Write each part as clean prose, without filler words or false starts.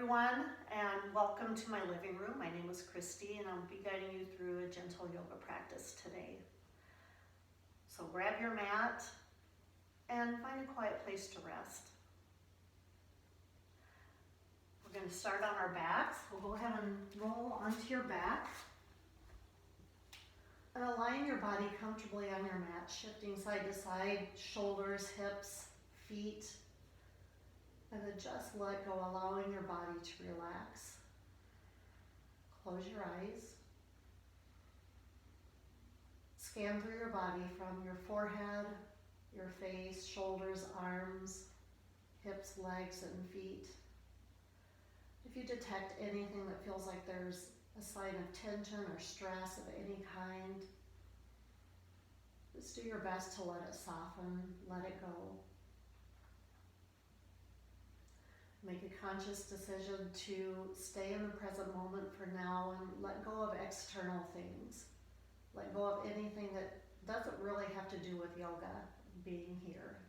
everyone, and welcome to my living room. My name is Kristy, and I'll be guiding you through a gentle yoga practice today. So grab your mat and find a quiet place to rest. We're going to start on our backs. We'll go ahead and roll onto your back and align your body comfortably on your mat, shifting side to side, shoulders, hips, feet. And then just let go, allowing your body to relax. Close your eyes. Scan through your body from your forehead, your face, shoulders, arms, hips, legs, and feet. If you detect anything that feels like there's a sign of tension or stress of any kind, just do your best to let it soften, let it go. Make a conscious decision to stay in the present moment for now and let go of external things. Let go of anything that doesn't really have to do with yoga being here.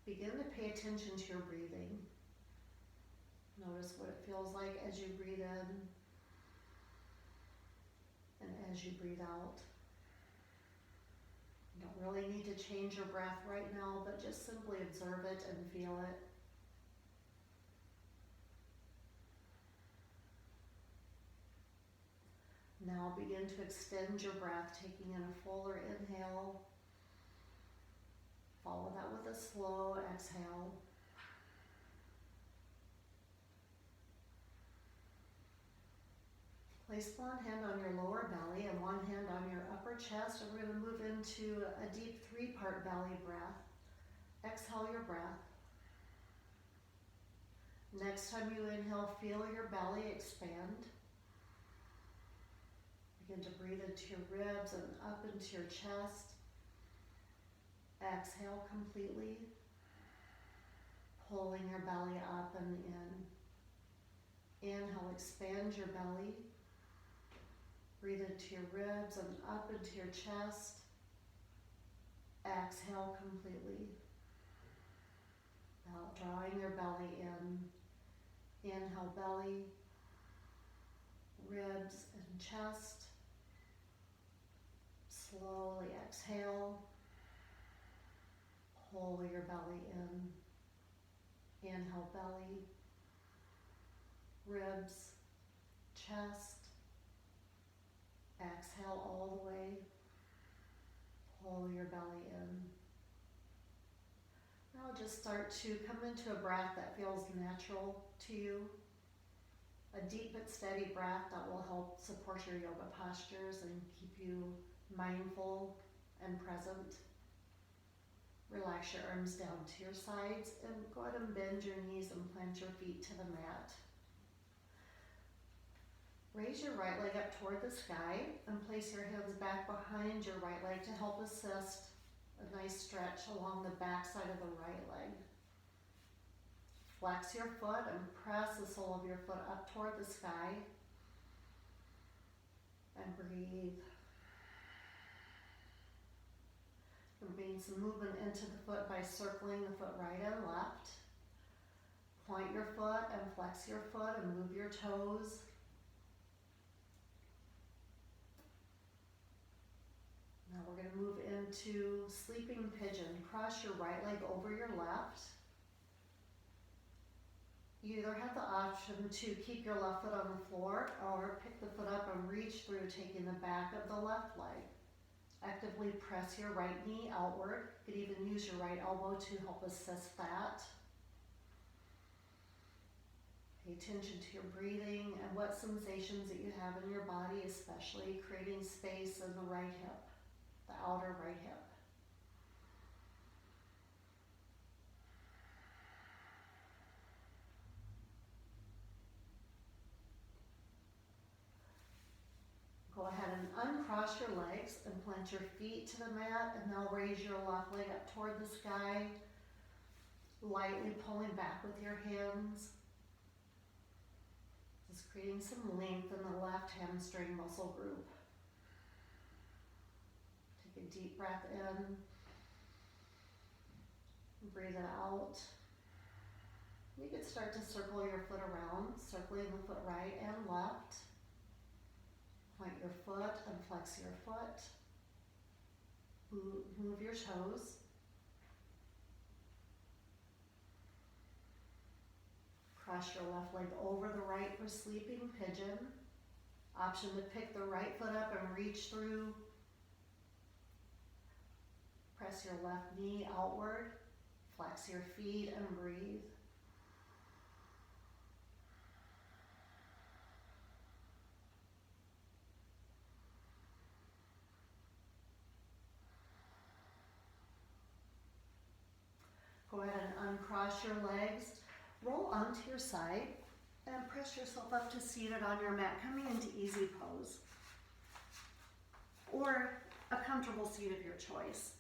Begin to pay attention to your breathing. Notice what it feels like as you breathe in and as you breathe out. You don't really need to change your breath right now, but just simply observe it and feel it. Now begin to extend your breath, taking in a fuller inhale. Follow that with a slow exhale. Place one hand on your lower belly and one hand on your upper chest, and we're going to move into a deep three-part belly breath. Exhale your breath. Next time you inhale, feel your belly expand. Begin to breathe into your ribs and up into your chest. Exhale completely, pulling your belly up and in. Inhale, expand your belly. Breathe into your ribs and up into your chest. Exhale completely. Now drawing your belly in. Inhale, belly, ribs and chest. Slowly exhale. Pull your belly in. Inhale, belly, ribs, chest. Exhale all the way. Pull your belly in. Now just start to come into a breath that feels natural to you. A deep but steady breath that will help support your yoga postures and keep you mindful and present. Relax your arms down to your sides and go ahead and bend your knees and plant your feet to the mat. Raise your right leg up toward the sky and place your hands back behind your right leg to help assist a nice stretch along the back side of the right leg. Flex your foot and press the sole of your foot up toward the sky. And breathe. And bring some movement into the foot by circling the foot right and left. Point your foot and flex your foot and move your toes. Now we're going to move into sleeping pigeon. Cross your right leg over your left. You either have the option to keep your left foot on the floor or pick the foot up and reach through, taking the back of the left leg. Actively press your right knee outward. You could even use your right elbow to help assist that. Pay attention to your breathing and what sensations that you have in your body, especially creating space in the right hip. The outer right hip. Go ahead and uncross your legs and plant your feet to the mat, and now raise your left leg up toward the sky, lightly pulling back with your hands. Just creating some length in the left hamstring muscle group. Take a deep breath in. Breathe it out. You could start to circle your foot around, circling the foot right and left. Point your foot and flex your foot. Move your toes. Cross your left leg over the right for sleeping pigeon. Option to pick the right foot up and reach through. Press your left knee outward. Flex your feet and breathe. Go ahead and uncross your legs. Roll onto your side and press yourself up to seated on your mat, coming into easy pose. Or a comfortable seat of your choice.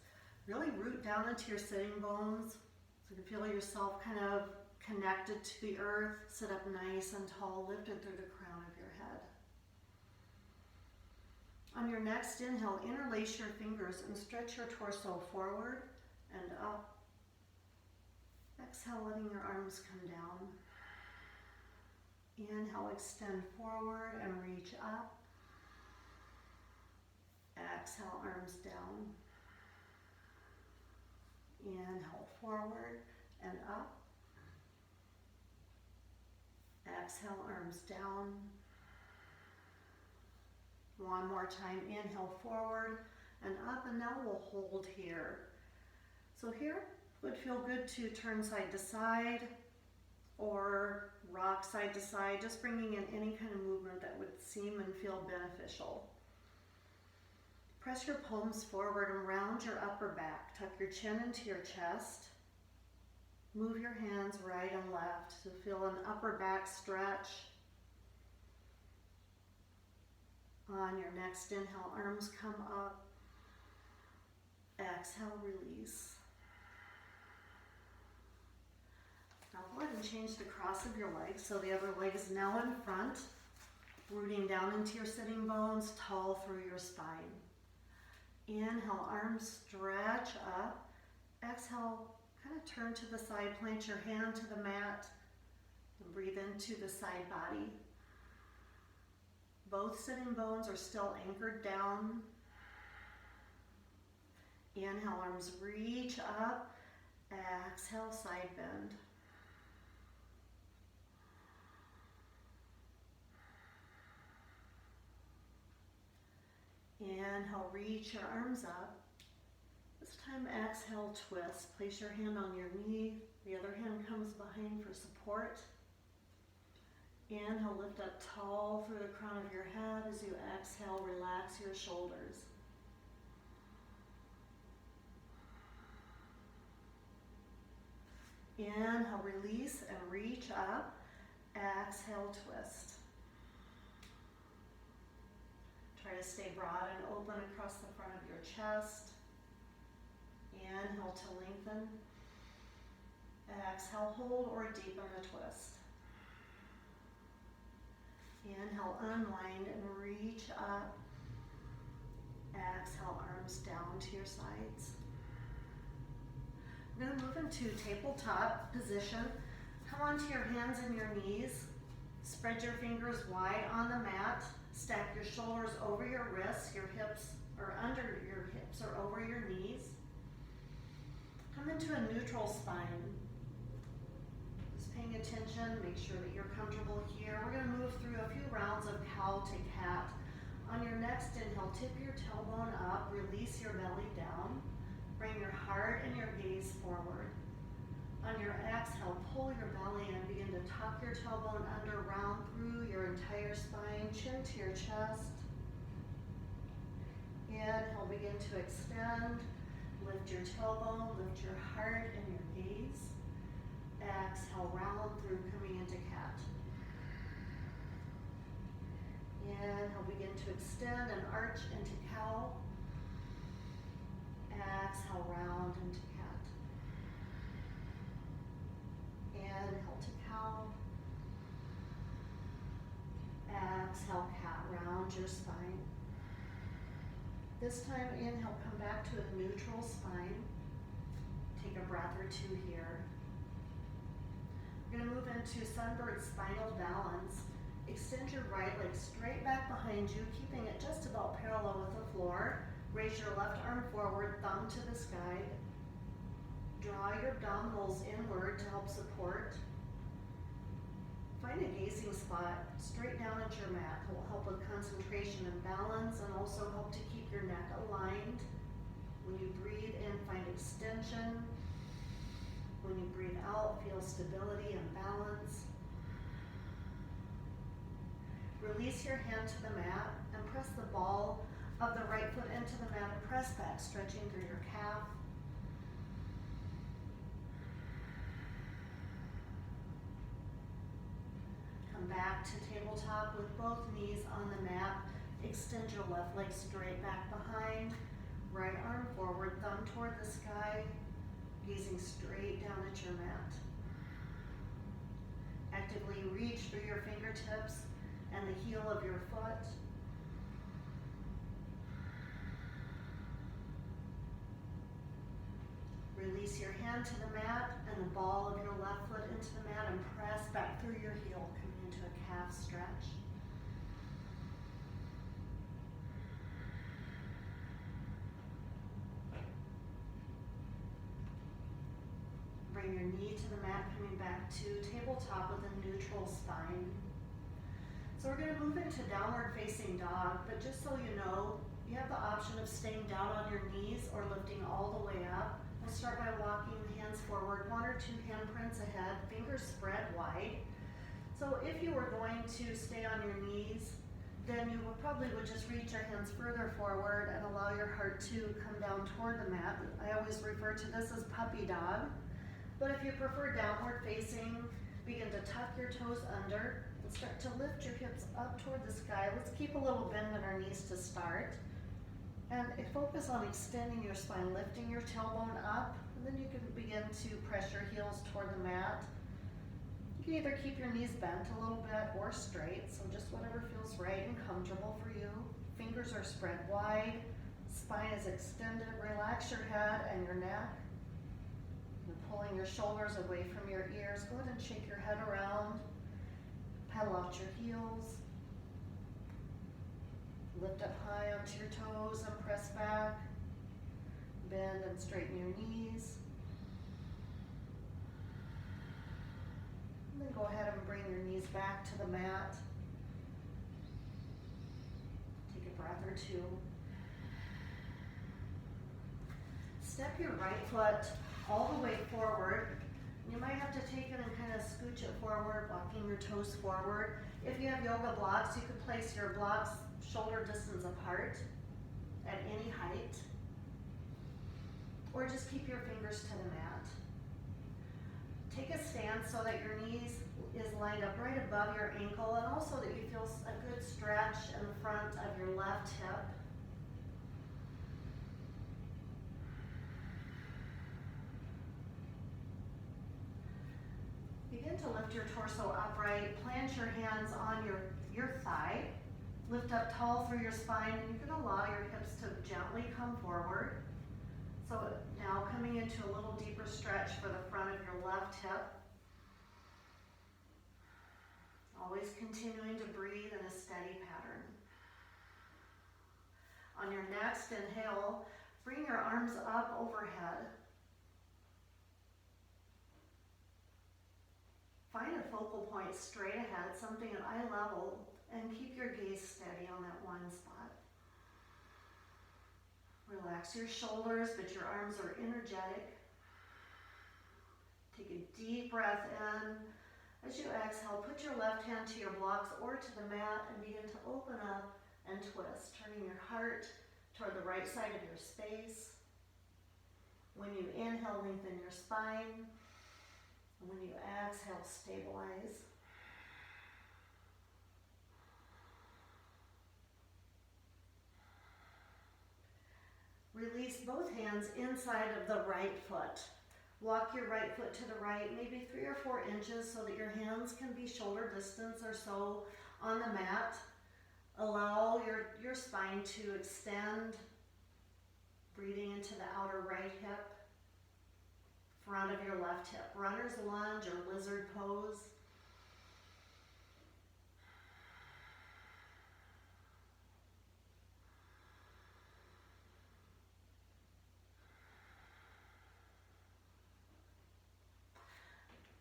Really root down into your sitting bones so you can feel yourself kind of connected to the earth. Sit up nice and tall, lifted through the crown of your head. On your next inhale, interlace your fingers and stretch your torso forward and up. Exhale, letting your arms come down. Inhale, extend forward and reach up. Exhale, arms down. Inhale, forward and up. Exhale, arms down. One more time, inhale forward and up, and now we'll hold here. So here, it would feel good to turn side to side or rock side to side, just bringing in any kind of movement that would seem and feel beneficial. Press your palms forward and round your upper back. Tuck your chin into your chest. Move your hands right and left to feel an upper back stretch. On your next inhale, arms come up. Exhale, release. Now go ahead and change the cross of your legs so the other leg is now in front, rooting down into your sitting bones, tall through your spine. Inhale, arms stretch up. Exhale, kind of turn to the side, plant your hand to the mat, and breathe into the side body. Both sitting bones are still anchored down. Inhale, arms reach up. Exhale, side bend. Inhale, reach your arms up. This time, exhale, twist. Place your hand on your knee. The other hand comes behind for support. Inhale, lift up tall through the crown of your head. As you exhale, relax your shoulders. Inhale, release and reach up. Exhale, twist. Try to stay broad and open across the front of your chest. Inhale to lengthen. Exhale, hold or deepen the twist. Inhale, unwind and reach up. Exhale, arms down to your sides. We're going to move into tabletop position. Come onto your hands and your knees. Spread your fingers wide on the mat. Stack your shoulders over your wrists, your hips, or under your hips or over your knees. Come into a neutral spine. Just paying attention, make sure that you're comfortable here. We're going to move through a few rounds of cow to cat. On your next inhale, tip your tailbone up, release your belly down. Bring your heart and your gaze forward. On your exhale, pull your belly and begin to tuck your tailbone under, round through your entire spine, chin to your chest. Inhale, begin to extend. Lift your tailbone, lift your heart and your gaze. Exhale, round through, coming into cat. Inhale, begin to extend and arch into cow. Exhale, round into cat. Inhale to cow. Exhale, cat, round your spine. This time, inhale, come back to a neutral spine. Take a breath or two here. We're going to move into sunbird spinal balance. Extend your right leg straight back behind you, keeping it just about parallel with the floor. Raise your left arm forward, thumb to the sky. Draw your abdominals inward to help support. Find a gazing spot straight down at your mat. It will help with concentration and balance, and also help to keep your neck aligned. When you breathe in, find extension. When you breathe out, feel stability and balance. Release your hand to the mat and press the ball of the right foot into the mat and press back, stretching through your calf. Come back to tabletop with both knees on the mat. Extend your left leg straight back behind. Right arm forward, thumb toward the sky, gazing straight down at your mat. Actively reach through your fingertips and the heel of your foot. Release your hand to the mat and the ball of your left foot into the mat and press back through your heel, coming into a calf stretch. Bring your knee to the mat, coming back to tabletop with a neutral spine. So we're going to move into downward facing dog, but just so you know, you have the option of staying down on your knees or lifting all the way up. We'll start by walking the hands forward, 1 or 2 handprints ahead, fingers spread wide. So if you were going to stay on your knees, then you probably would just reach your hands further forward and allow your heart to come down toward the mat. I always refer to this as puppy dog. But if you prefer downward facing, begin to tuck your toes under and start to lift your hips up toward the sky. Let's keep a little bend in our knees to start. And focus on extending your spine, lifting your tailbone up, and then you can begin to press your heels toward the mat. You can either keep your knees bent a little bit or straight, so just whatever feels right and comfortable for you. Fingers are spread wide, spine is extended. Relax your head and your neck. And pulling your shoulders away from your ears. Go ahead and shake your head around. Pedal out your heels. Lift up high onto your toes and press back. Bend and straighten your knees. And then go ahead and bring your knees back to the mat. Take a breath or two. Step your right foot all the way forward. You might have to take it and kind of scooch it forward, walking your toes forward. If you have yoga blocks, you could place your blocks shoulder distance apart at any height, or just keep your fingers to the mat. Take a stance so that your knees is lined up right above your ankle, and also that you feel a good stretch in the front of your left hip. Begin to lift your torso upright. Plant your hands on your thigh. Lift up tall through your spine, and you can allow your hips to gently come forward. So now coming into a little deeper stretch for the front of your left hip. Always continuing to breathe in a steady pattern. On your next inhale, bring your arms up overhead. Find a focal point straight ahead, something at eye level, and keep your gaze steady on that one spot. Relax your shoulders, but your arms are energetic. Take a deep breath in. As you exhale, put your left hand to your blocks or to the mat and begin to open up and twist, turning your heart toward the right side of your space. When you inhale, lengthen your spine. And when you exhale, stabilize. Release both hands inside of the right foot. Walk your right foot to the right, maybe 3 or 4 inches, so that your hands can be shoulder distance or so on the mat. Allow your spine to extend, breathing into the outer right hip. front of your left hip. Runner's lunge or lizard pose.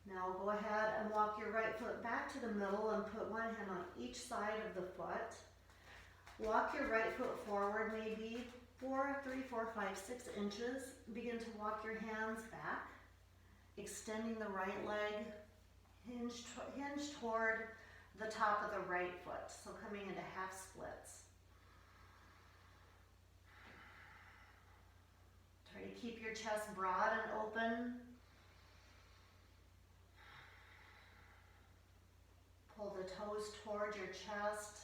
Now go ahead and walk your right foot back to the middle and put one hand on each side of the foot. Walk your right foot forward maybe 3, 4, 5, 6 inches. Begin to walk your hands back, extending the right leg, hinge toward the top of the right foot. So coming into half splits. Try to keep your chest broad and open. Pull the toes toward your chest.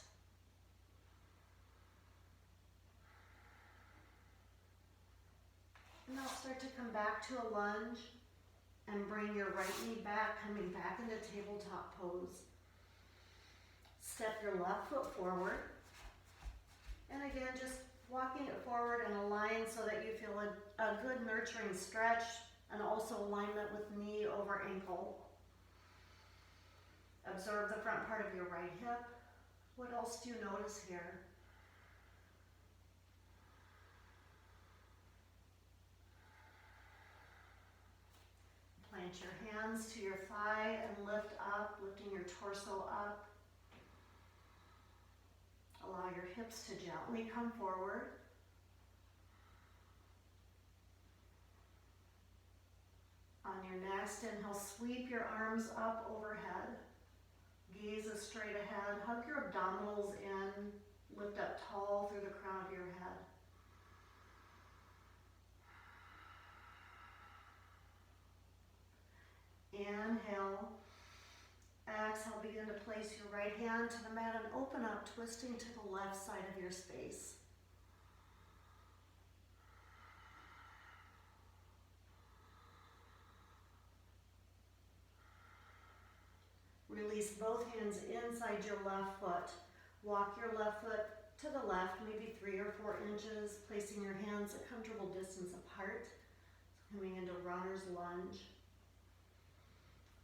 And now start to come back to a lunge and bring your right knee back, coming back into tabletop pose. Step your left foot forward. And again, just walking it forward in a line so that you feel a good nurturing stretch and also alignment with knee over ankle. Observe the front part of your right hip. What else do you notice here? Plant your hands to your thigh and lift up, lifting your torso up. Allow your hips to gently come forward. On your next inhale, sweep your arms up overhead. Gaze is straight ahead. Hug your abdominals in. Lift up tall through the crown of your head. Inhale. Exhale, begin to place your right hand to the mat and open up, twisting to the left side of your space. Release both hands inside your left foot. Walk your left foot to the left, maybe 3 or 4 inches, placing your hands a comfortable distance apart. Coming into runner's lunge.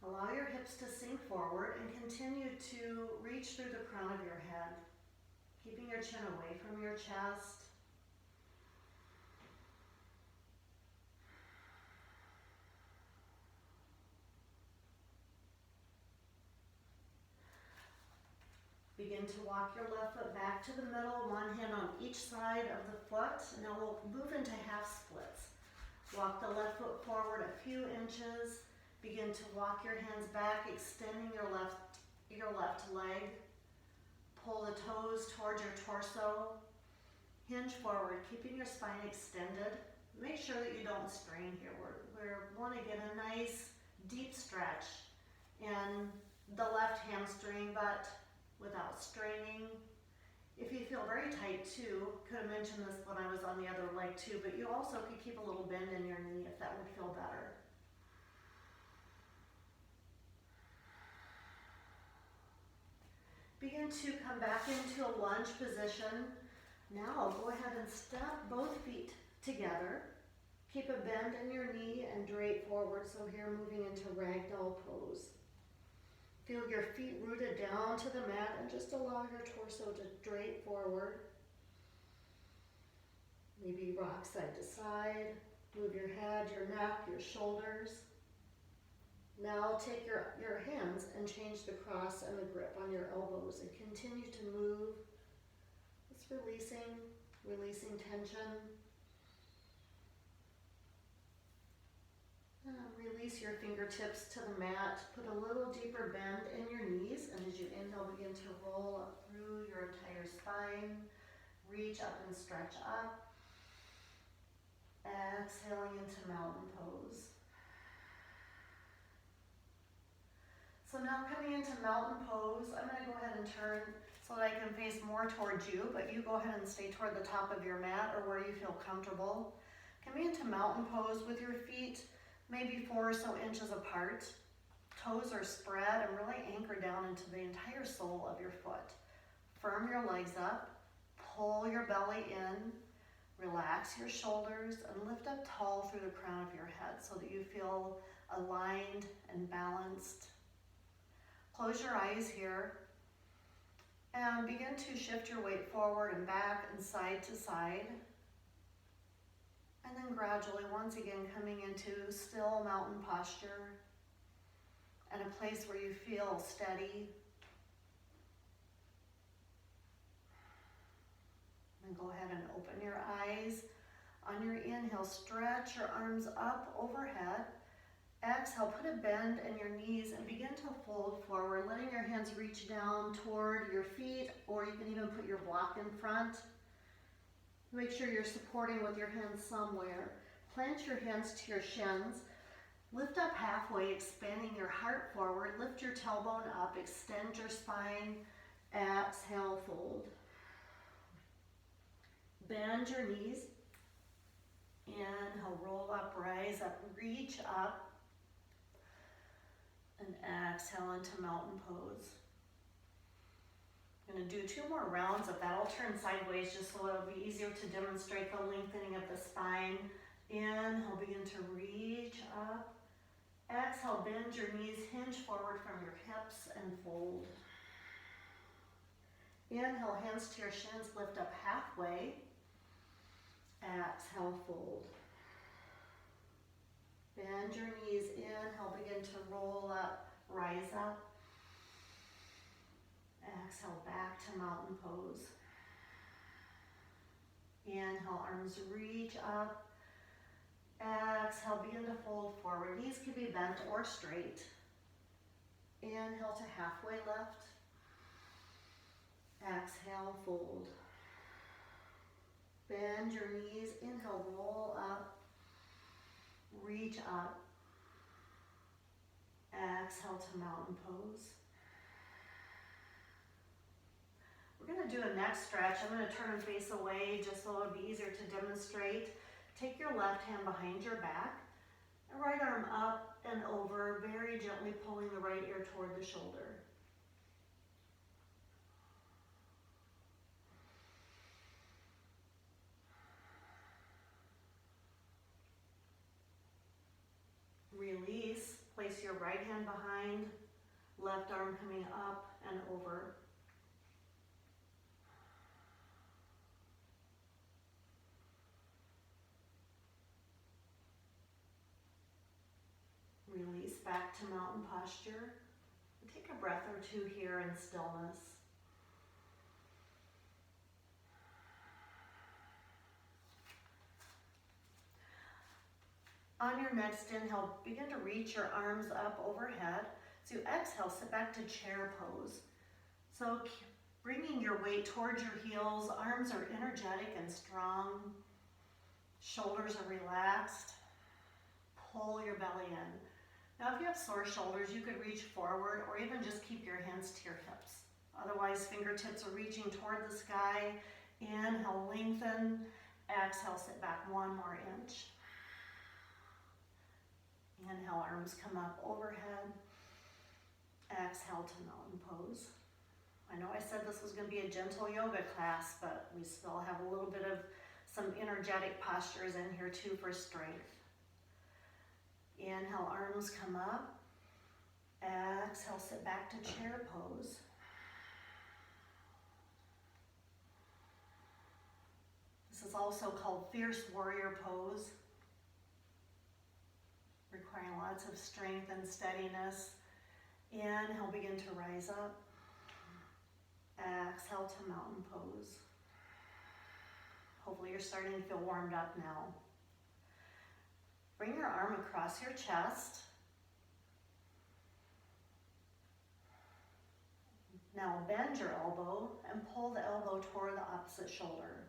Allow your hips to sink forward and continue to reach through the crown of your head, keeping your chin away from your chest. Begin to walk your left foot back to the middle, one hand on each side of the foot. Now we'll move into half splits. Walk the left foot forward a few inches. Begin to walk your hands back, extending your left leg. Pull the toes towards your torso. Hinge forward, keeping your spine extended. Make sure that you don't strain here. We want to get a nice deep stretch in the left hamstring, but without straining. If you feel very tight too, could have mentioned this when I was on the other leg too, but you also could keep a little bend in your knee if that would feel better. Begin to come back into a lunge position. Now go ahead and step both feet together. Keep a bend in your knee and drape forward. So here moving into ragdoll pose. Feel your feet rooted down to the mat and just allow your torso to drape forward. Maybe rock side to side. Move your head, your neck, your shoulders. Now take your hands and change the cross and the grip on your elbows and continue to move. Just releasing tension. Release your fingertips to the mat. Put a little deeper bend in your knees, and as you inhale, begin to roll up through your entire spine. Reach up and stretch up. Exhaling into mountain pose. So now coming into mountain pose, I'm going to go ahead and turn so that I can face more towards you, but you go ahead and stay toward the top of your mat or where you feel comfortable. Coming into mountain pose with your feet maybe 4 or so inches apart. Toes are spread and really anchor down into the entire sole of your foot. Firm your legs up, pull your belly in, Relax your shoulders and lift up tall through the crown of your head so that you feel aligned and balanced. Close your eyes here and begin to shift your weight forward and back and side to side. And then gradually, once again, coming into still mountain posture and a place where you feel steady. And go ahead and open your eyes. On your inhale, stretch your arms up overhead. Exhale, put a bend in your knees and begin to fold forward, letting your hands reach down toward your feet, or you can even put your block in front. Make sure you're supporting with your hands somewhere. Plant your hands to your shins. Lift up halfway, expanding your heart forward. Lift your tailbone up, extend your spine. Exhale, fold. Bend your knees. Inhale, roll up, rise up, reach up. And exhale into mountain pose. I'm going to do 2 more rounds of that. I'll turn sideways just so it'll be easier to demonstrate the lengthening of the spine. Inhale, begin to reach up. Exhale, bend your knees, hinge forward from your hips and fold. Inhale, hands to your shins, lift up halfway. Exhale, fold. Bend your knees, inhale, begin to roll up, rise up. Exhale, back to mountain pose. Inhale, arms reach up. Exhale, begin to fold forward. Knees can be bent or straight. Inhale to halfway lift. Exhale, fold. Bend your knees, inhale, roll up. Reach up. Exhale to mountain pose. We're going to do a neck stretch. I'm going to turn and face away just so it'll be easier to demonstrate. Take your left hand behind your back, and right arm up and over, very gently pulling the right ear toward the shoulder. Release. Place your right hand behind, left arm coming up and over. Release back to mountain posture. Take a breath or 2 here in stillness. On your next inhale, begin to reach your arms up overhead. So you exhale, sit back to chair pose. So bringing your weight towards your heels, arms are energetic and strong. Shoulders are relaxed. Pull your belly in. Now if you have sore shoulders, you could reach forward or even just keep your hands to your hips. Otherwise, fingertips are reaching toward the sky. Inhale, lengthen. Exhale, sit back 1 more inch. Inhale, arms come up overhead. Exhale to mountain pose. I know I said this was going to be a gentle yoga class, but we still have a little bit of some energetic postures in here too for strength. Inhale, arms come up. Exhale, sit back to chair pose. This is also called fierce warrior pose, requiring lots of strength and steadiness. Inhale, begin to rise up. Exhale to mountain pose. Hopefully you're starting to feel warmed up now. Bring your arm across your chest. Now bend your elbow and pull the elbow toward the opposite shoulder.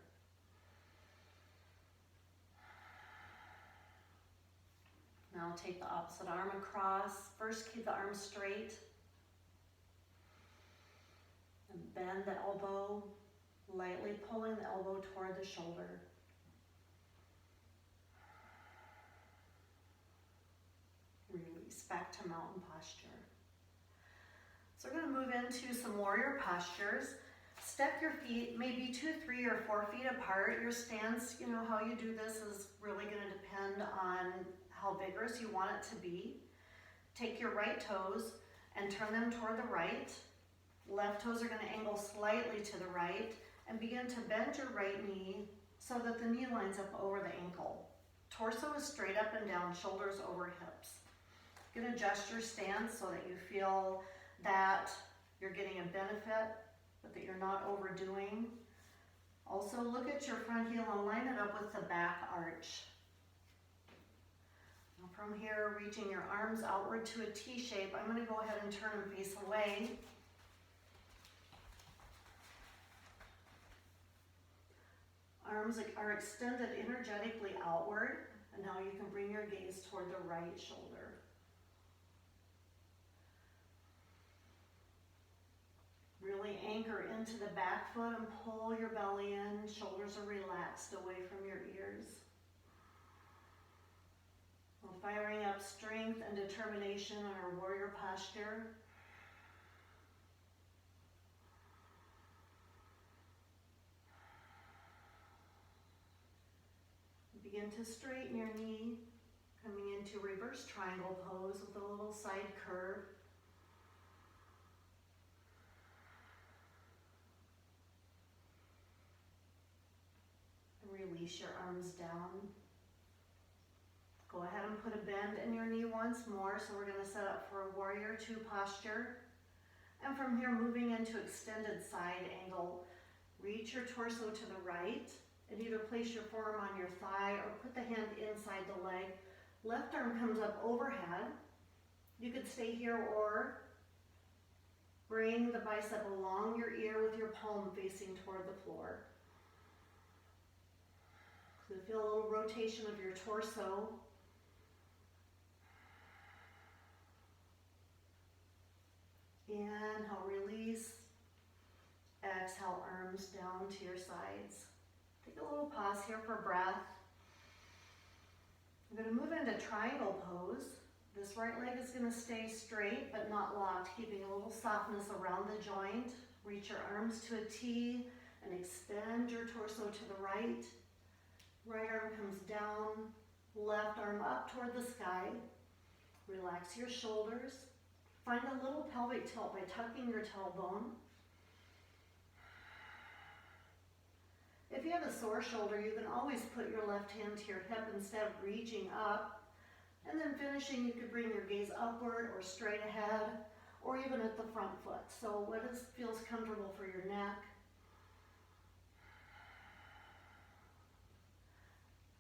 Now take the opposite arm across. First, keep the arm straight. And bend the elbow, lightly pulling the elbow toward the shoulder. Release back to mountain posture. So we're going to move into some warrior postures. Step your feet maybe 2, 3, or 4 feet apart. Your stance, how you do this is really going to depend on how vigorous you want it to be. Take your right toes and turn them toward the right. Left toes are going to angle slightly to the right, and begin to bend your right knee so that the knee lines up over the ankle. Torso is straight up and down, shoulders over hips. You can adjust your stance so that you feel that you're getting a benefit, but that you're not overdoing. Also, look at your front heel and line it up with the back arch. Now from here, reaching your arms outward to a T shape, I'm going to go ahead and turn and face away. Arms are extended energetically outward, and now you can bring your gaze toward the right shoulder. Really anchor into the back foot and pull your belly in. Shoulders are relaxed away from your ears. We're firing up strength and determination in our warrior posture. Begin to straighten your knee, coming into reverse triangle pose with a little side curve. And release your arms down. Go ahead and put a bend in your knee once more. So we're going to set up for a warrior 2 posture. And from here, moving into extended side angle, reach your torso to the right. And either place your forearm on your thigh or put the hand inside the leg. Left arm comes up overhead. You could stay here or bring the bicep along your ear with your palm facing toward the floor. So feel a little rotation of your torso. Inhale, release. Exhale, arms down to your sides. Take a little pause here for breath. I'm going to move into triangle pose. This right leg is going to stay straight but not locked, keeping a little softness around the joint. Reach your arms to a T and extend your torso to the right. Right arm comes down, left arm up toward the sky. Relax your shoulders. Find a little pelvic tilt by tucking your tailbone. If you have a sore shoulder, you can always put your left hand to your hip instead of reaching up. And then finishing, you could bring your gaze upward or straight ahead, or even at the front foot. So what feels comfortable for your neck.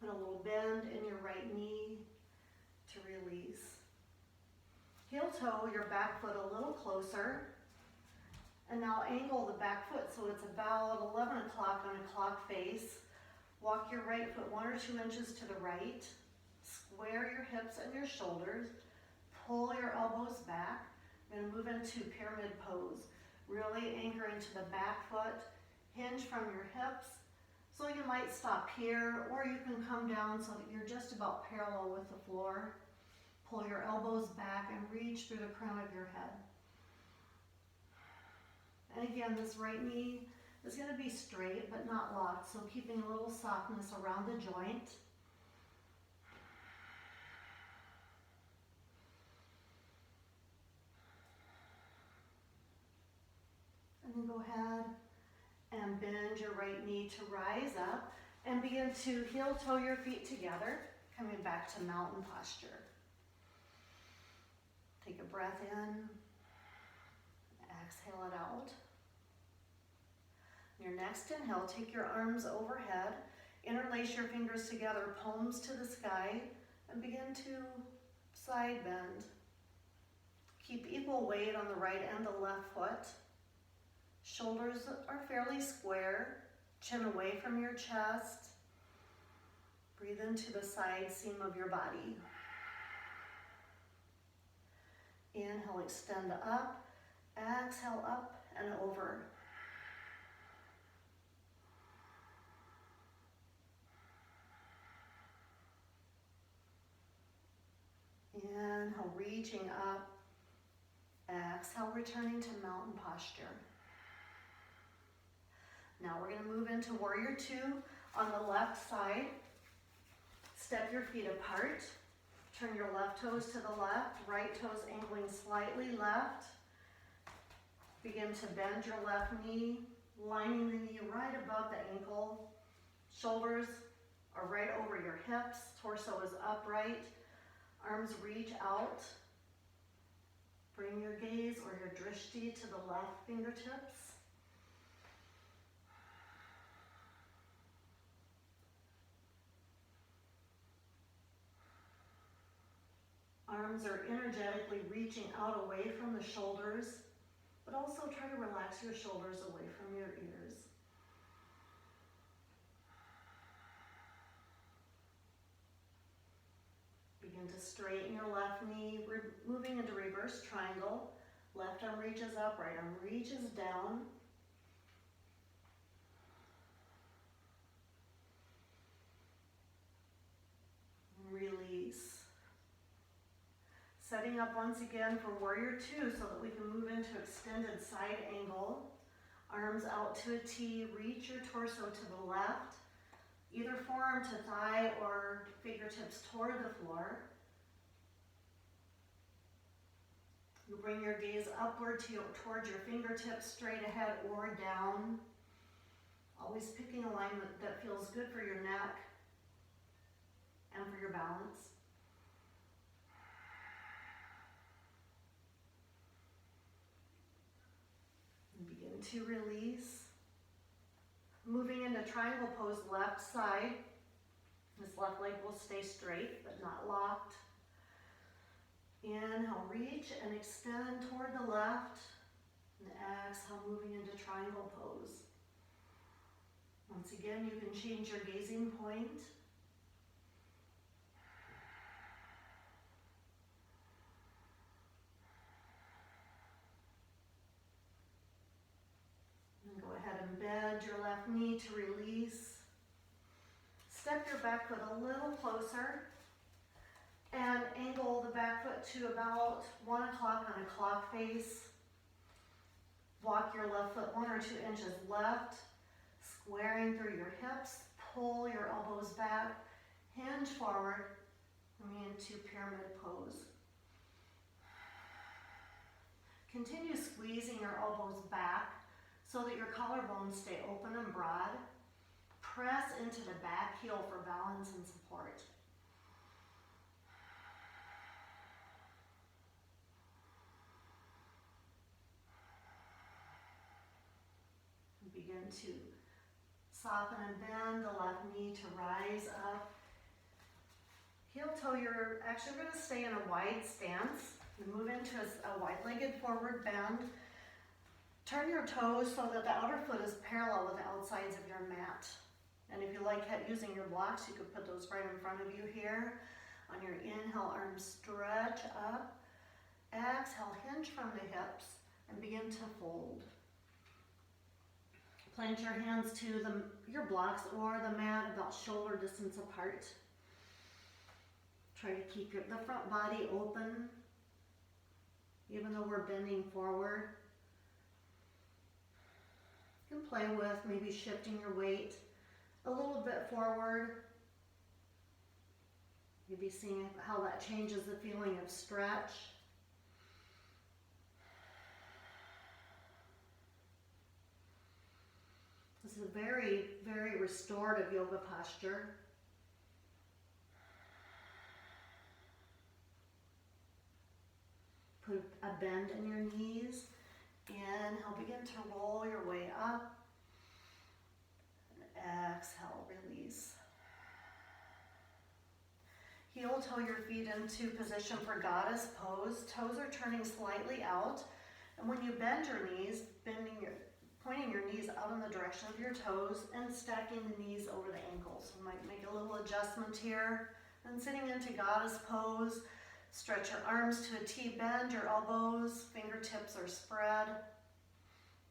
Put a little bend in your right knee to release. Heel toe your back foot a little closer. And now angle the back foot so it's about 11 o'clock on a clock face. Walk your right foot 1 or 2 inches to the right. Square your hips and your shoulders. Pull your elbows back. We're going to move into pyramid pose. Really anchor into the back foot. Hinge from your hips. So you might stop here, or you can come down so that you're just about parallel with the floor. Pull your elbows back and reach through the crown of your head. And again, this right knee is going to be straight but not locked, so keeping a little softness around the joint. And then go ahead and bend your right knee to rise up and begin to heel toe your feet together, coming back to mountain posture. Take a breath in. Exhale it out. Your next inhale, take your arms overhead, interlace your fingers together, palms to the sky, and begin to side bend. Keep equal weight on the right and the left foot. Shoulders are fairly square, chin away from your chest. Breathe into the side seam of your body. Inhale, extend up. Exhale, up and over. Inhale, reaching up. Exhale, returning to mountain posture. Now we're going to move into warrior two on the left side. Step your feet apart. Turn your left toes to the left, right toes angling slightly left. Begin to bend your left knee, lining the knee right above the ankle. Shoulders are right over your hips, torso is upright, arms reach out. Bring your gaze or your drishti to the left fingertips. Arms are energetically reaching out away from the shoulders, but also try to relax your shoulders away from your ears. Begin to straighten your left knee, moving into reverse triangle. Left arm reaches up, right arm reaches down. Release. Setting up once again for warrior two so that we can move into extended side angle. Arms out to a T, reach your torso to the left. Either forearm to thigh or fingertips toward the floor. You bring your gaze upward towards your fingertips, straight ahead or down. Always picking alignment that feels good for your neck and for your balance. And begin to release. Moving into triangle pose, left side. This left leg will stay straight but not locked. Inhale, reach and extend toward the left. And exhale, moving into triangle pose. Once again, you can change your gazing point. And go ahead and bend your left knee to release. Step your back foot a little closer and angle the back foot to about 1 o'clock on a clock face. Walk your left foot 1 or 2 inches left, squaring through your hips. Pull your elbows back, hinge forward, coming into pyramid pose. Continue squeezing your elbows back so that your collarbones stay open and broad. Press into the back heel for balance and support. Begin to soften and bend the left knee to rise up. Heel toe, you're actually going to stay in a wide stance. You move into a wide-legged forward bend. Turn your toes so that the outer foot is parallel with the outsides of your mat. And if you like using your blocks, you could put those right in front of you here. On your inhale, arms stretch up. Exhale, hinge from the hips and begin to fold. Plant your hands to your blocks or the mat about shoulder distance apart. Try to keep the front body open, even though we're bending forward. You can play with maybe shifting your weight a little bit forward. Maybe seeing how that changes the feeling of stretch. This is a very, very restorative yoga posture. Put a bend in your knees. Inhale, begin to roll your way up. And exhale, release. Heel toe your feet into position for goddess pose. Toes are turning slightly out. And when you bend your knees, pointing your knees out in the direction of your toes and stacking the knees over the ankles. You might make a little adjustment here. And sitting into goddess pose, stretch your arms to a T, bend your elbows, fingertips are spread.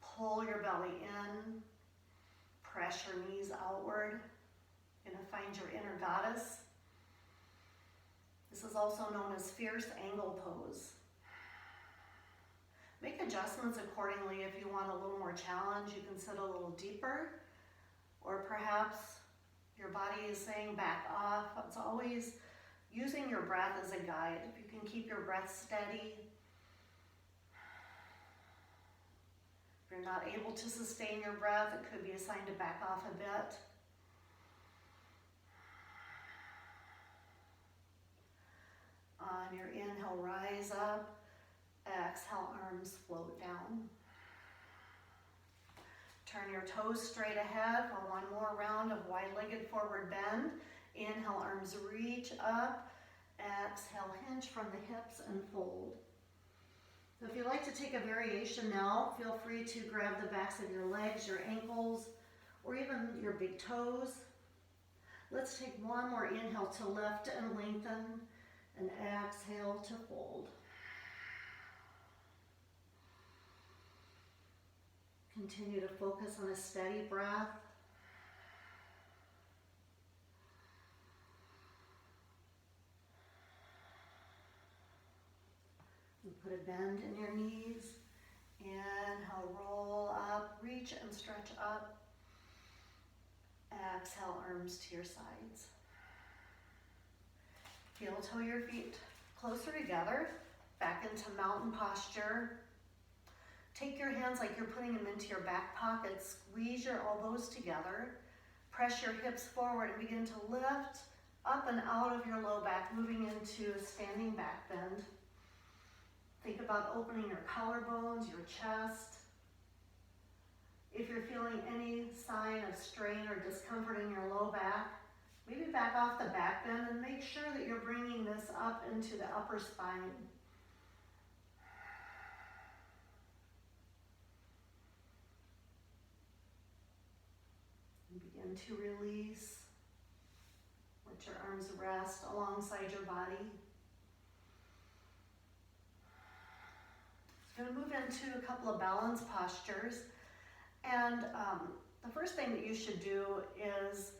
Pull your belly in, press your knees outward. You're going to find your inner goddess. This is also known as fierce angle pose. Make adjustments accordingly. If you want a little more challenge, you can sit a little deeper, or perhaps your body is saying back off. It's always using your breath as a guide. If you can keep your breath steady, if you're not able to sustain your breath, it could be a sign to back off a bit. On your inhale, rise up. Exhale, arms float down. Turn your toes straight ahead for one more round of wide-legged forward bend. Inhale, arms reach up. Exhale, hinge from the hips and fold. So if you'd like to take a variation now, feel free to grab the backs of your legs, your ankles, or even your big toes. Let's take one more inhale to lift and lengthen, and exhale to fold. Continue to focus on a steady breath. And put a bend in your knees. Inhale, roll up, reach and stretch up. Exhale, arms to your sides. Heel toe your feet closer together, back into mountain posture. Take your hands like you're putting them into your back pockets. Squeeze your elbows together. Press your hips forward and begin to lift up and out of your low back, moving into a standing back bend. Think about opening your collarbones, your chest. If you're feeling any sign of strain or discomfort in your low back, maybe back off the back bend and make sure that you're bringing this up into the upper spine. And begin to release. Let your arms rest alongside your body. We're going to move into a couple of balance postures. And the first thing that you should do is,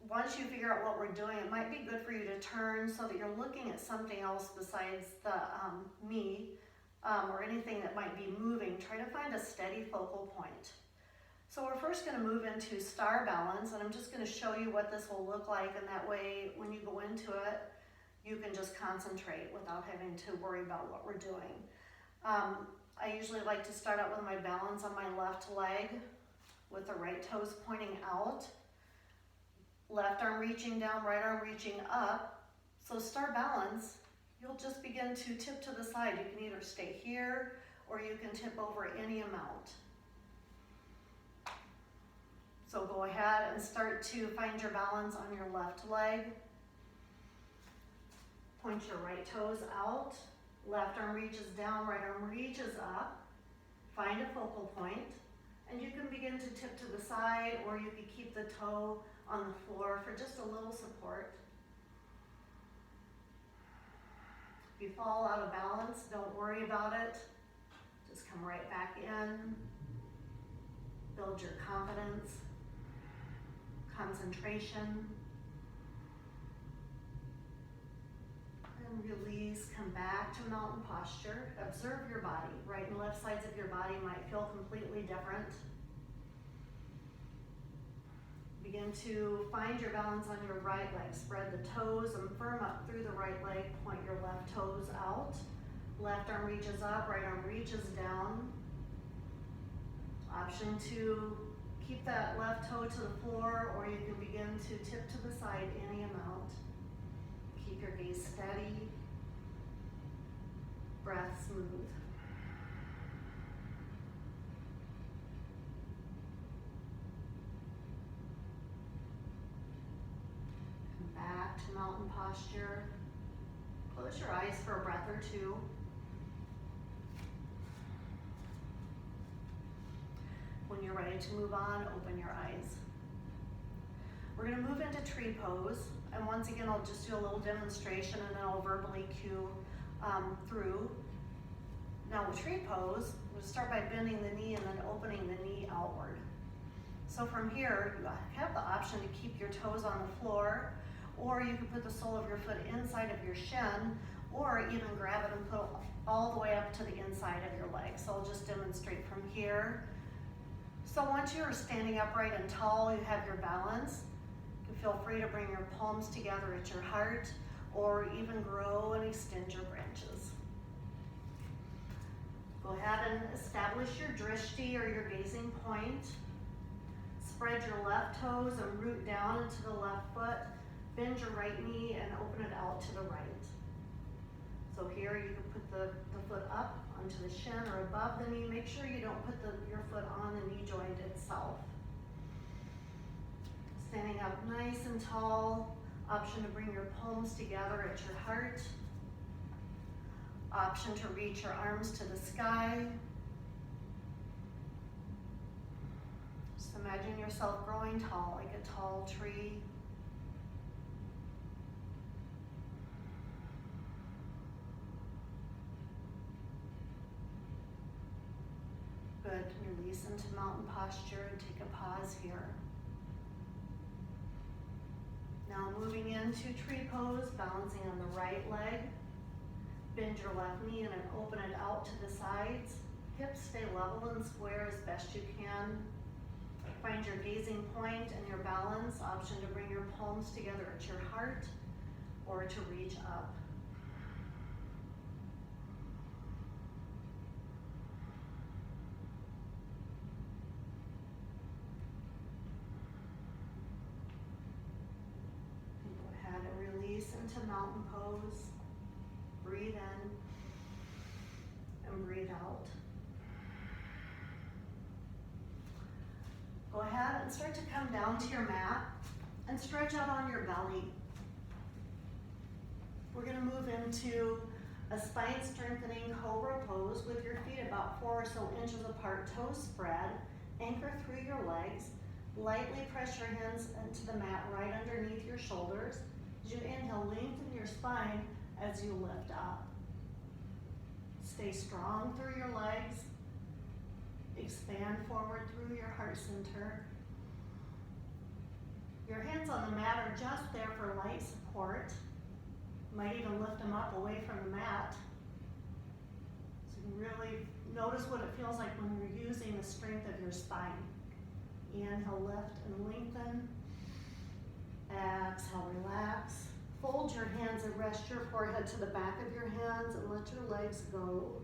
once you figure out what we're doing, it might be good for you to turn so that you're looking at something else besides the knee or anything that might be moving. Try to find a steady focal point. So we're first going to move into star balance, and I'm just going to show you what this will look like, and that way when you go into it, you can just concentrate without having to worry about what we're doing. I usually like to start out with my balance on my left leg with the right toes pointing out. Left arm reaching down, right arm reaching up. So star balance, you'll just begin to tip to the side. You can either stay here or you can tip over any amount. So go ahead and start to find your balance on your left leg. Point your right toes out. Left arm reaches down, right arm reaches up. Find a focal point, and you can begin to tip to the side, or you can keep the toe on the floor for just a little support. If you fall out of balance, don't worry about it. Just come right back in. Build your confidence, concentration. And release, come back to mountain posture. Observe your body. Right and left sides of your body might feel completely different. Begin to find your balance on your right leg. Spread the toes and firm up through the right leg. Point your left toes out. Left arm reaches up, right arm reaches down. Option to keep that left toe to the floor, or you can begin to tip to the side any amount. Keep your gaze steady, breath smooth. Come back to mountain posture. Close your eyes for a breath or two. When you're ready to move on, open your eyes. We're going to move into tree pose. And once again, I'll just do a little demonstration and then I'll verbally cue through. Now with tree pose, we'll start by bending the knee and then opening the knee outward. So from here, you have the option to keep your toes on the floor, or you can put the sole of your foot inside of your shin, or even grab it and put it all the way up to the inside of your leg. So I'll just demonstrate from here. So once you're standing upright and tall, you have your balance. You can feel free to bring your palms together at your heart, or even grow and extend your branches. Go ahead and establish your drishti, or your gazing point. Spread your left toes and root down into the left foot. Bend your right knee and open it out to the right. So here you can put the foot up onto the shin or above the knee. Make sure you don't put your foot on the knee joint itself. Standing up nice and tall. Option to bring your palms together at your heart. Option to reach your arms to the sky. Just imagine yourself growing tall, like a tall tree. Good. Release into mountain posture and take a pause here. Now moving into tree pose, balancing on the right leg. Bend your left knee and then open it out to the sides. Hips stay level and square as best you can. Find your gazing point and your balance. Option to bring your palms together at your heart or to reach up. Into mountain pose. Breathe in and breathe out. Go ahead and start to come down to your mat and stretch out on your belly. We're going to move into a spine strengthening cobra pose with your feet about 4 or so inches apart, toes spread. Anchor through your legs. Lightly press your hands into the mat right underneath your shoulders. As you inhale, lengthen your spine as you lift up. Stay strong through your legs. Expand forward through your heart center. Your hands on the mat are just there for light support. You might even lift them up away from the mat. So you can really notice what it feels like when you're using the strength of your spine. Inhale, lift and lengthen. Exhale, relax. Fold your hands and rest your forehead to the back of your hands and let your legs go.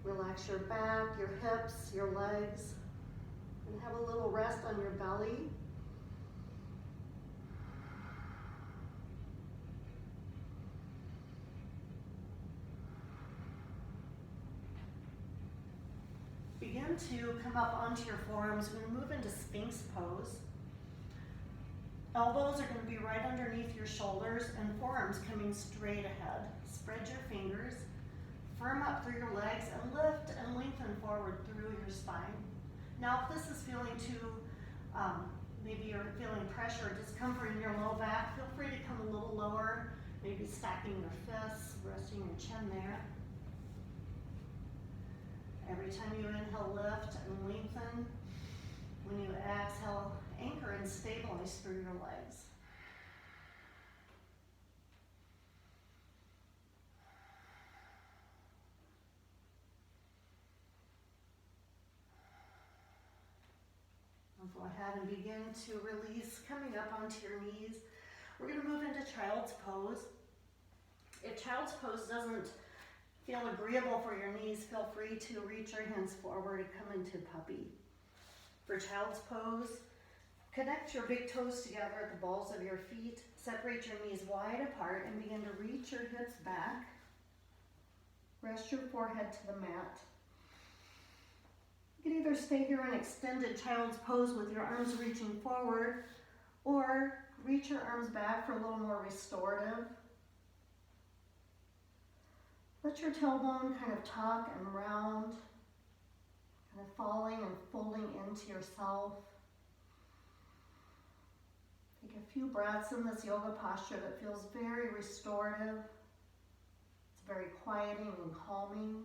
Relax your back, your hips, your legs, and have a little rest on your belly. Begin to come up onto your forearms. We're going to move into Sphinx pose. Elbows are going to be right underneath your shoulders and forearms coming straight ahead. Spread your fingers, firm up through your legs, and lift and lengthen forward through your spine. Now if this is feeling too, maybe you're feeling pressure or discomfort in your low back, feel free to come a little lower, maybe stacking your fists, resting your chin there. Every time you inhale, lift and lengthen. When you exhale, anchor and stabilize through your legs. I'll go ahead and begin to release, coming up onto your knees. We're going to move into child's pose. If child's pose doesn't feel agreeable for your knees, feel free to reach your hands forward and come into puppy. For child's pose, connect your big toes together at the balls of your feet. Separate your knees wide apart and begin to reach your hips back. Rest your forehead to the mat. You can either stay here in extended child's pose with your arms reaching forward, or reach your arms back for a little more restorative. Let your tailbone kind of tuck and round, kind of falling and folding into yourself. Take a few breaths in this yoga posture that feels very restorative. It's very quieting and calming.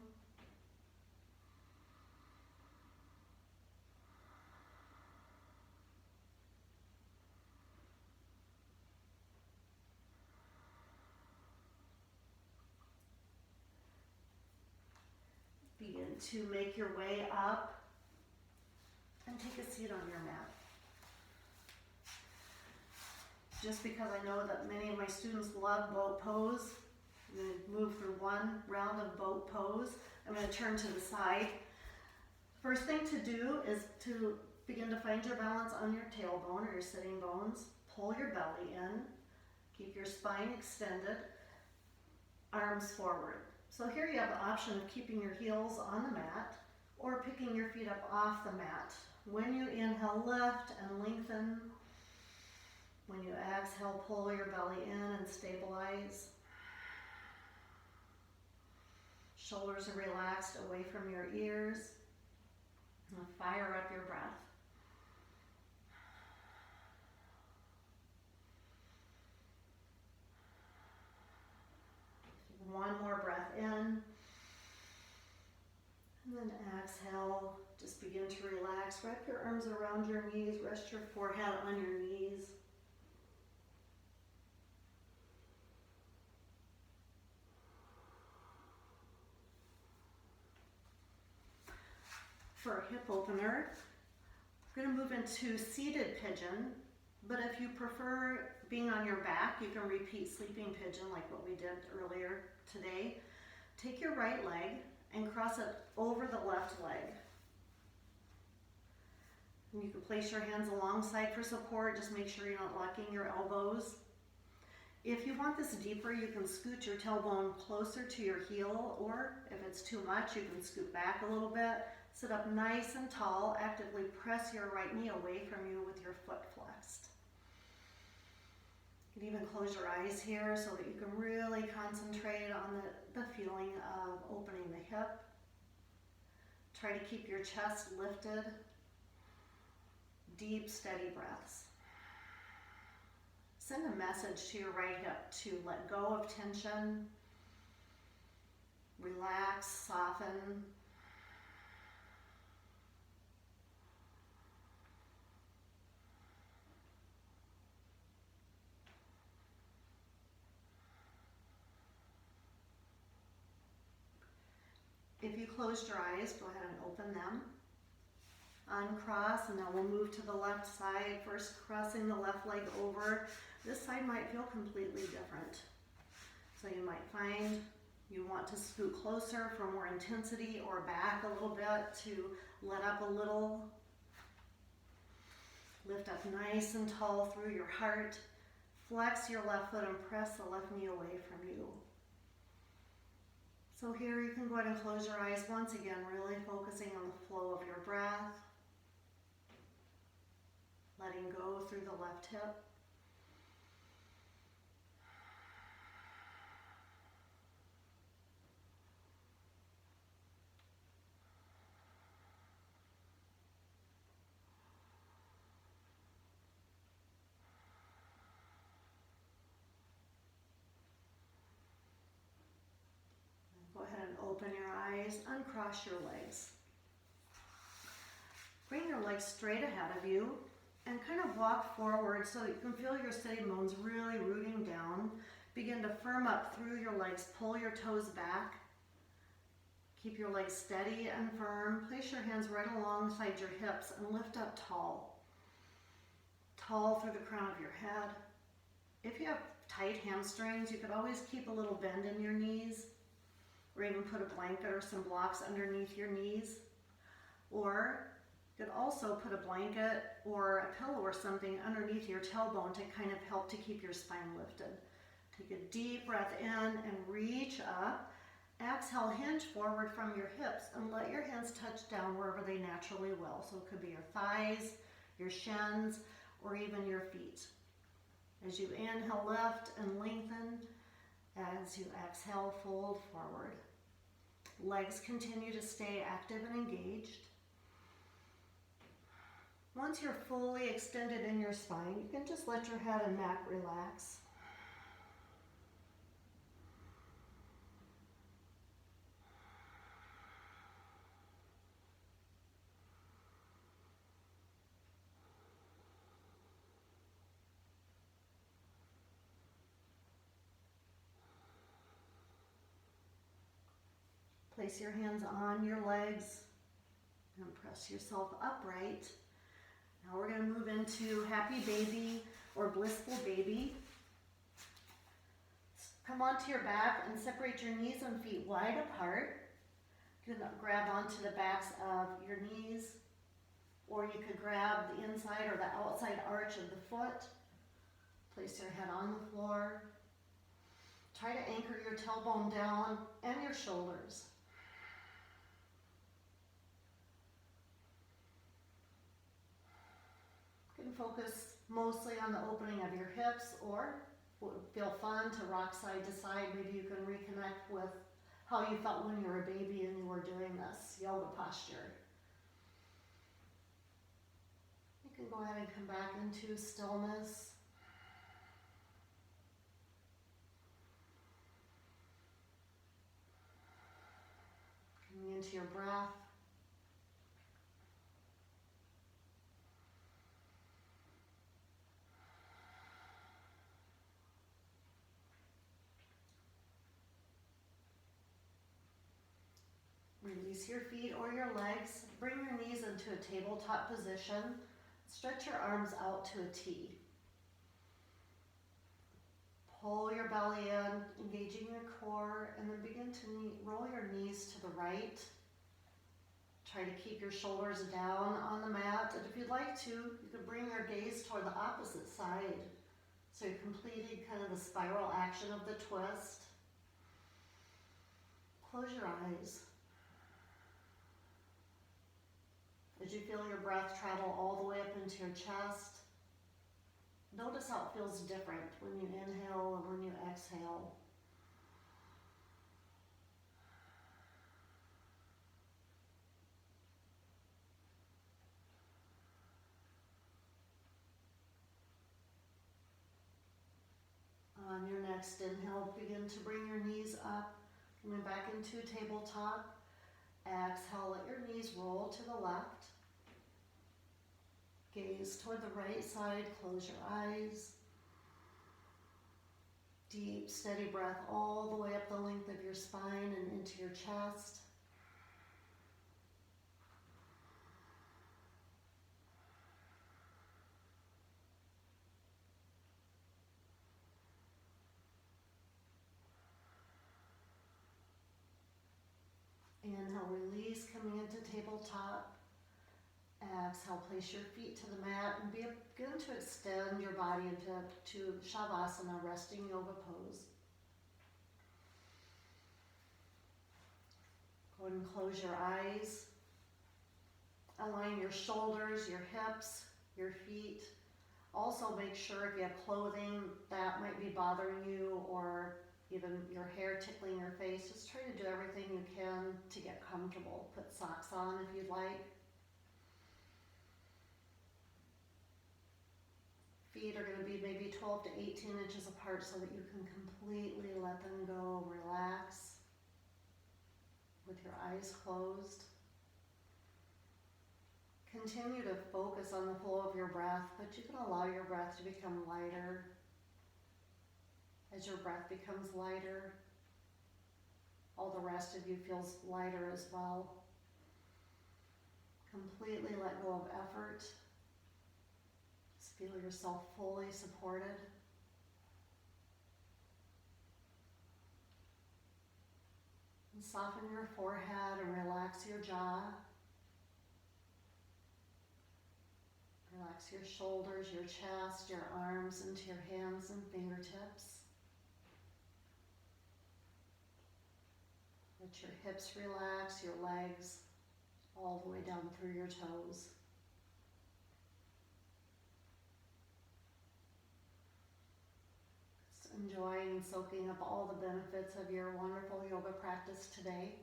to make your way up and take a seat on your mat. Just because I know that many of my students love boat pose, I'm going to move through one round of boat pose. I'm going to turn to the side. First thing to do is to begin to find your balance on your tailbone or your sitting bones. Pull your belly in. Keep your spine extended. Arms forward. So here you have the option of keeping your heels on the mat or picking your feet up off the mat. When you inhale, lift and lengthen. When you exhale, pull your belly in and stabilize. Shoulders are relaxed away from your ears. And fire up your breath. One more breath in. And then exhale. Just begin to relax. Wrap your arms around your knees. Rest your forehead on your knees. For a hip opener, we're going to move into seated pigeon, but if you prefer being on your back, you can repeat sleeping pigeon like what we did earlier today. Take your right leg and cross it over the left leg. And you can place your hands alongside for support. Just make sure you're not locking your elbows. If you want this deeper, you can scoot your tailbone closer to your heel, or if it's too much, you can scoot back a little bit. Sit up nice and tall. Actively press your right knee away from you with your foot flexed. You can even close your eyes here so that you can really concentrate on the feeling of opening the hip. Try to keep your chest lifted. Deep, steady breaths. Send a message to your right hip to let go of tension. Relax, soften. If you closed your eyes, go ahead and open them. Uncross, and now we'll move to the left side. First, crossing the left leg over. This side might feel completely different. So you might find you want to scoot closer for more intensity, or back a little bit to let up a little. Lift up nice and tall through your heart. Flex your left foot and press the left knee away from you. So here you can go ahead and close your eyes once again, really focusing on the flow of your breath. Letting go through the left hip. Go ahead and open your eyes, uncross your legs. Bring your legs straight ahead of you and kind of walk forward so you can feel your sitting bones really rooting down. Begin to firm up through your legs. Pull your toes back. Keep your legs steady and firm. Place your hands right alongside your hips and lift up tall. Tall through the crown of your head. If you have tight hamstrings, you could always keep a little bend in your knees, or even put a blanket or some blocks underneath your knees. Or you could also put a blanket or a pillow or something underneath your tailbone to kind of help to keep your spine lifted. Take a deep breath in and reach up. Exhale, hinge forward from your hips and let your hands touch down wherever they naturally will. So it could be your thighs, your shins, or even your feet. As you inhale, lift and lengthen. As you exhale, fold forward. Legs continue to stay active and engaged. Once you're fully extended in your spine, you can just let your head and neck relax. Place your hands on your legs and press yourself upright. Now we're going to move into happy baby or blissful baby. Come onto your back and separate your knees and feet wide apart. You can grab onto the backs of your knees, or you could grab the inside or the outside arch of the foot. Place your head on the floor. Try to anchor your tailbone down and your shoulders. You can focus mostly on the opening of your hips, or would feel fun to rock side to side. Maybe you can reconnect with how you felt when you were a baby and you were doing this yoga posture. You can go ahead and come back into stillness. Coming into your breath. Release your feet or your legs. Bring your knees into a tabletop position. Stretch your arms out to a T. Pull your belly in, engaging your core, and then begin to roll your knees to the right. Try to keep your shoulders down on the mat. And if you'd like to, you can bring your gaze toward the opposite side. So you're completing kind of the spiral action of the twist. Close your eyes. As you feel your breath travel all the way up into your chest, notice how it feels different when you inhale and when you exhale. On your next inhale, begin to bring your knees up, coming back into tabletop. Exhale, let your knees roll to the left. Gaze toward the right side, close your eyes. Deep, steady breath all the way up the length of your spine and into your chest. Inhale, release, coming into tabletop. Exhale, place your feet to the mat and begin to extend your body into Shavasana, resting yoga pose. Go ahead and close your eyes. Align your shoulders, your hips, your feet. Also make sure if you have clothing that might be bothering you, or even your hair tickling your face, just try to do everything you can to get comfortable. Put socks on if you'd like. Feet are going to be maybe 12 to 18 inches apart so that you can completely let them go, relax with your eyes closed. Continue to focus on the flow of your breath, but you can allow your breath to become lighter. As your breath becomes lighter, all the rest of you feels lighter as well. Completely let go of effort. Just feel yourself fully supported. And soften your forehead and relax your jaw. Relax your shoulders, your chest, your arms into your hands and fingertips. Let your hips relax, your legs, all the way down through your toes. Just enjoying and soaking up all the benefits of your wonderful yoga practice today.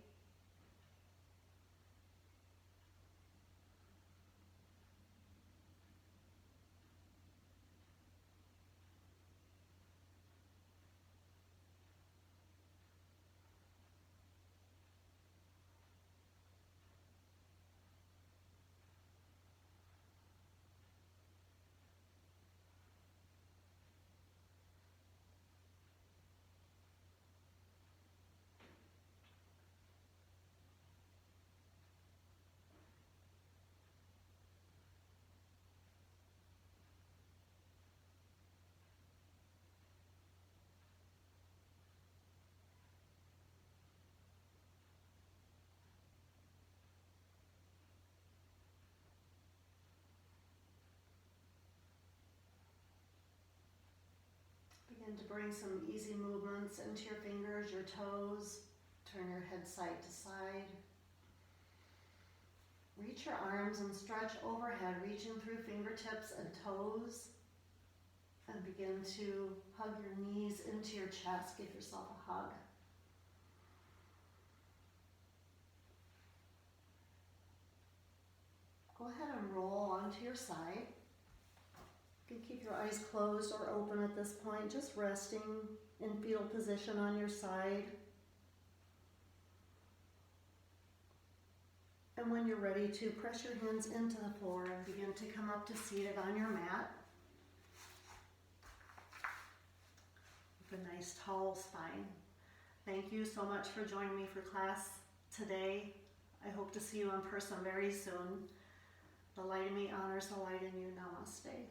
Begin to bring some easy movements into your fingers, your toes. Turn your head side to side. Reach your arms and stretch overhead, reaching through fingertips and toes. And begin to hug your knees into your chest. Give yourself a hug. Go ahead and roll onto your side. You can keep your eyes closed or open at this point, just resting in fetal position on your side. And when you're ready to, press your hands into the floor and begin to come up to seated on your mat. With a nice tall spine. Thank you so much for joining me for class today. I hope to see you in person very soon. The light in me honors the light in you. Namaste.